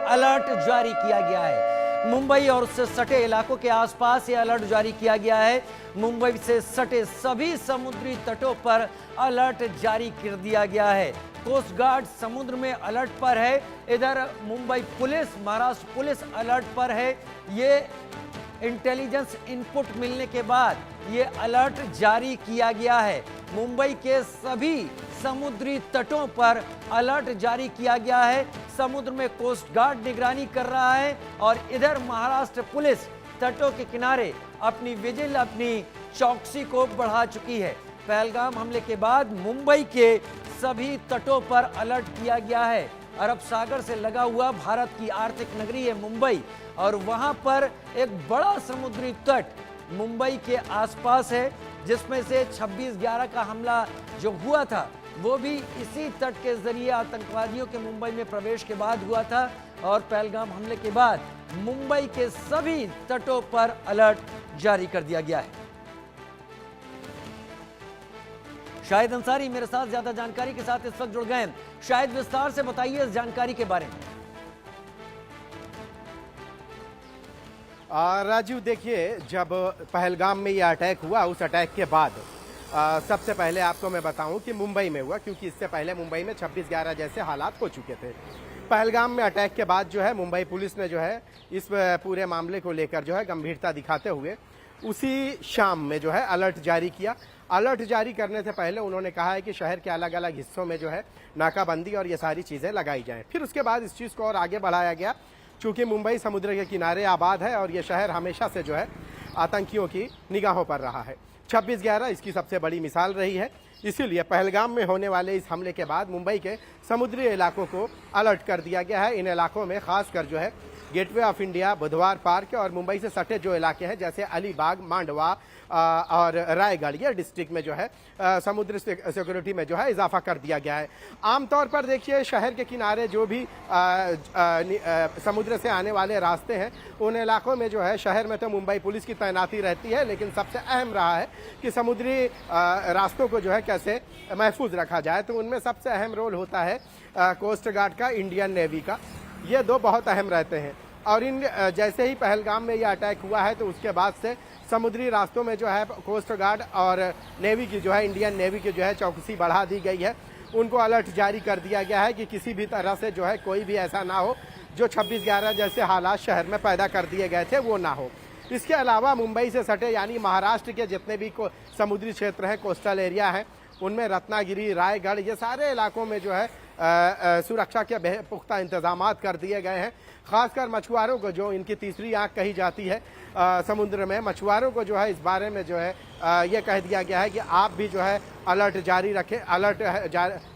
Alert जारी किया गया है। मुंबई और उससे सटे इलाकों के आसपास ये अलर्ट जारी किया गया है। मुंबई से सटे सभी समुद्री तटों पर अलर्ट जारी कर दिया गया है। कोस्ट गार्ड समुद्र में अलर्ट पर है। इधर Mumbai police, Maharashtra police alert पर है। ये इंटेलिजेंस इनपुट मिलने के बाद ये अलर्ट जारी किया गया है। मुंबई के सभी समुद्री तटों पर अलर्ट जारी किया गया है। समुद्र में कोस्ट गार्ड निगरानी कर रहा है और इधर महाराष्ट्र पुलिस तटों के किनारे अपनी विजिल, अपनी चौकसी को बढ़ा चुकी है। पहलगाम हमले के बाद मुंबई के सभी तटों पर अलर्ट किया गया है। अरब सागर से लगा हुआ भारत की आर्थिक नगरी है मुंबई और वहां पर एक बड़ा समुद्री तट मुंबई के आसपास है, जिसमें से 26/11 का हमला जो हुआ था वो भी इसी तट के जरिए आतंकवादियों के मुंबई में प्रवेश के बाद हुआ था। और पहलगाम हमले के बाद मुंबई के सभी तटों पर अलर्ट जारी कर दिया गया है। शाहिद अंसारी मेरे साथ ज्यादा जानकारी के साथ इस वक्त जुड़ गए हैं। शायद विस्तार से बताइए इस जानकारी के बारे में। राजू, देखिए, जब पहलगाम में ये अटैक हुआ, उस अटैक के बाद सबसे पहले आपको मैं बताऊं कि मुंबई में हुआ, क्योंकि इससे पहले मुंबई में 26/11 जैसे हालात हो चुके थे। पहलगाम में अटैक के बाद जो है मुंबई पुलिस ने जो है इस पूरे मामले को लेकर जो है गंभीरता दिखाते हुए उसी शाम में जो है अलर्ट जारी किया। अलर्ट जारी करने से पहले उन्होंने कहा है कि शहर के अलग अलग हिस्सों में जो है नाकाबंदी और ये सारी चीज़ें लगाई जाएं। फिर उसके बाद इस चीज़ को और आगे बढ़ाया गया, चूँकि मुंबई समुद्र के किनारे आबाद है और ये शहर हमेशा से जो है आतंकियों की निगाहों पर रहा है। 26/11 इसकी सबसे बड़ी मिसाल रही है। इसीलिए पहलगाम में होने वाले इस हमले के बाद मुंबई के समुद्री इलाकों को अलर्ट कर दिया गया है। इन इलाकों में खासकर जो है गेटवे ऑफ इंडिया, बुधवार पार्क और मुंबई से सटे जो इलाके हैं जैसे अलीबाग, मांडवा और रायगढ़, ये डिस्ट्रिक्ट में जो है समुद्र सिक्योरिटी में जो है इजाफा कर दिया गया है। आमतौर पर देखिए, शहर के किनारे जो भी समुद्र से आने वाले रास्ते हैं उन इलाकों में जो है शहर में तो मुंबई पुलिस की तैनाती रहती है, लेकिन सबसे अहम रहा है कि समुद्री रास्तों को जो है कैसे महफूज रखा जाए। तो उनमें सबसे अहम रोल होता है कोस्ट गार्ड का, इंडियन नेवी का। ये दो बहुत अहम रहते हैं। और इन जैसे ही पहलगाम में यह अटैक हुआ है तो उसके बाद से समुद्री रास्तों में जो है कोस्ट गार्ड और नेवी की जो है, इंडियन नेवी की जो है चौकसी बढ़ा दी गई है। उनको अलर्ट जारी कर दिया गया है कि किसी भी तरह से जो है कोई भी ऐसा ना हो जो 26/11 जैसे हालात शहर में पैदा कर दिए गए थे वो ना हो। इसके अलावा मुंबई से सटे यानी महाराष्ट्र के जितने भी समुद्री क्षेत्र हैं, कोस्टल एरिया हैं, उनमें रत्नागिरी, रायगढ़, ये सारे इलाकों में जो है सुरक्षा के पुख्ता इंतजाम कर दिए गए हैं। खासकर मछुआरों को, जो इनकी तीसरी आंख कही जाती है समुद्र में, मछुआरों को जो है इस बारे में जो है ये कह दिया गया है कि आप भी जो है अलर्ट जारी रखें, अलर्ट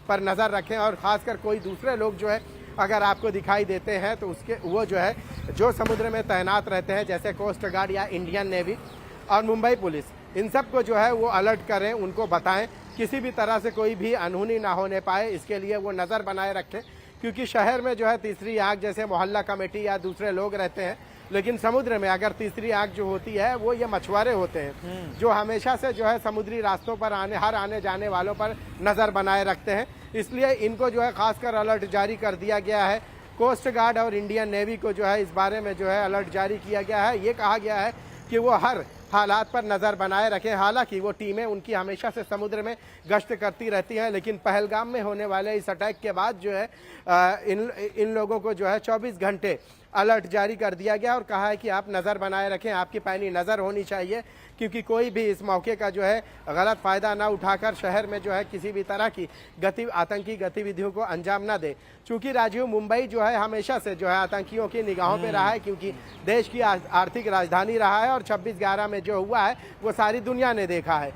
पर नज़र रखें। और ख़ासकर कोई दूसरे लोग जो है अगर आपको दिखाई देते हैं तो उसके वो जो है जो समुद्र में तैनात रहते हैं जैसे कोस्ट गार्ड या इंडियन नेवी और मुंबई पुलिस, इन सब को जो है वो अलर्ट करें, उनको बताएं, किसी भी तरह से कोई भी अनहोनी ना होने पाए, इसके लिए वो नज़र बनाए रखें। क्योंकि शहर में जो है तीसरी आंख जैसे मोहल्ला कमेटी या दूसरे लोग रहते हैं, लेकिन समुद्र में अगर तीसरी आंख जो होती है वो ये मछुआरे होते हैं, जो हमेशा से जो है समुद्री रास्तों पर आने जाने वालों पर नज़र बनाए रखते हैं। इसलिए इनको जो है खासकर अलर्ट जारी कर दिया गया है। कोस्ट गार्ड और इंडियन नेवी को जो है इस बारे में जो है अलर्ट जारी किया गया है। ये कहा गया है कि वो हर हालात पर नज़र बनाए रखें। हालांकि वो टीमें उनकी हमेशा से समुद्र में गश्त करती रहती हैं, लेकिन पहलगाम में होने वाले इस अटैक के बाद जो है इन लोगों को जो है 24 घंटे अलर्ट जारी कर दिया गया और कहा है कि आप नज़र बनाए रखें, आपकी पैनी नज़र होनी चाहिए, क्योंकि कोई भी इस मौके का जो है गलत फ़ायदा ना उठाकर शहर में जो है किसी भी तरह की आतंकी गतिविधियों को अंजाम ना दे। चूँकि राजीव, मुंबई जो है हमेशा से जो है आतंकियों की निगाहों पे रहा है, क्योंकि देश की आर्थिक राजधानी रहा है और 26/11 में जो हुआ है वो सारी दुनिया ने देखा है।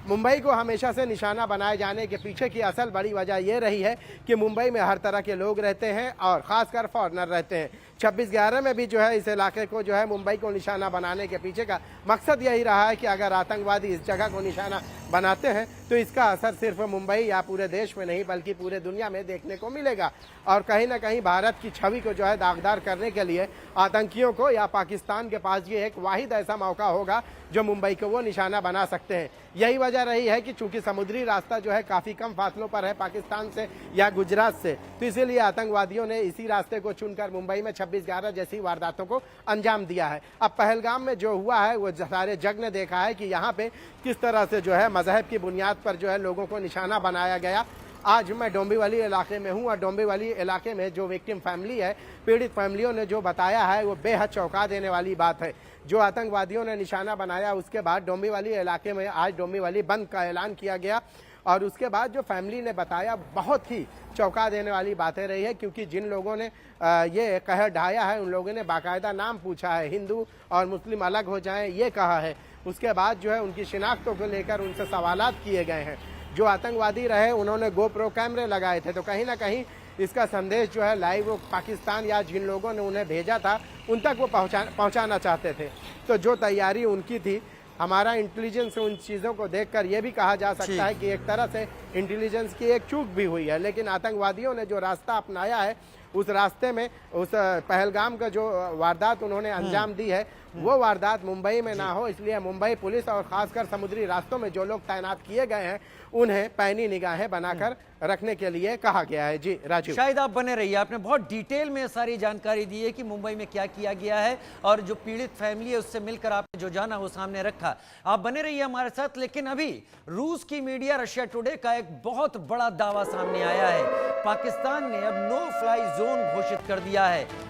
मुंबई को हमेशा से निशाना बनाए जाने के पीछे की असल बड़ी वजह यह रही है कि मुंबई में हर तरह के लोग रहते हैं और ख़ासकर फॉरेनर रहते हैं। 26/11 में भी जो है इस इलाके को जो है मुंबई को निशाना बनाने के पीछे का मकसद यही रहा है कि अगर आतंकवादी इस जगह को निशाना बनाते हैं तो इसका असर सिर्फ मुंबई या पूरे देश में नहीं बल्कि पूरे दुनिया में देखने को मिलेगा। और कहीं ना कहीं भारत की छवि को जो है दागदार करने के लिए आतंकियों को या पाकिस्तान के पास ये एक वाहिद ऐसा मौका होगा जो मुंबई को वो निशाना बना सकते हैं। यही वजह रही है कि चूंकि समुद्री रास्ता जो है काफ़ी कम फासलों पर है पाकिस्तान से या गुजरात से, तो इसीलिए आतंकवादियों ने इसी रास्ते को चुनकर मुंबई में 26/11 जैसी वारदातों को अंजाम दिया है। अब पहलगाम में जो हुआ है वो सारे जग ने देखा है कि यहाँ पे किस तरह से जो है मजहब की बुनियाद पर जो है लोगों को निशाना बनाया गया। आज मैं डोंबिवली इलाके में हूँ और डोंबिवली इलाके में जो विक्टिम फैमिली है, पीड़ित फैमिलियों ने जो बताया है वो बेहद चौंका देने वाली बात है। जो आतंकवादियों ने निशाना बनाया उसके बाद डोंबिवली इलाके में आज डोंबिवली बंद का ऐलान किया गया और उसके बाद जो फैमिली ने बताया बहुत ही चौंका देने वाली बातें रही है, क्योंकि जिन लोगों ने ये कहर ढाया है उन लोगों ने बाकायदा नाम पूछा है, हिंदू और मुस्लिम अलग हो जाएं ये कहा है। उसके बाद जो है उनकी शिनाख्तों को लेकर उनसे सवालात किए गए हैं। जो आतंकवादी रहे उन्होंने गोप्रो कैमरे लगाए थे, तो कहीं ना कहीं इसका संदेश जो है लाइव वो पाकिस्तान या जिन लोगों ने उन्हें भेजा था उन तक वो पहुंचाना चाहते थे। तो जो तैयारी उनकी थी, हमारा इंटेलिजेंस उन चीज़ों को देखकर ये भी कहा जा सकता है कि एक तरह से इंटेलिजेंस की एक चूक भी हुई है। लेकिन आतंकवादियों ने जो रास्ता अपनाया है उस रास्ते में उस पहलगाम का जो वारदात उन्होंने अंजाम दी है वो वारदात मुंबई में ना हो, इसलिए मुंबई पुलिस और खासकर समुद्री रास्तों में जो लोग तैनात किए गए हैं उन्हें पैनी निगाहें बनाकर रखने के लिए कहा गया है। जी राजीव, शायद आप बने रहिए, आपने बहुत डिटेल में सारी जानकारी दी है कि मुंबई में क्या किया गया है और जो पीड़ित फैमिली है उससे मिलकर आपने जो जाना वो सामने रखा। आप बने रहिए हमारे साथ। लेकिन अभी रूस की मीडिया रशिया टुडे का एक बहुत बड़ा दावा सामने आया है। पाकिस्तान ने अब नो फ्लाई जोन घोषित कर दिया है।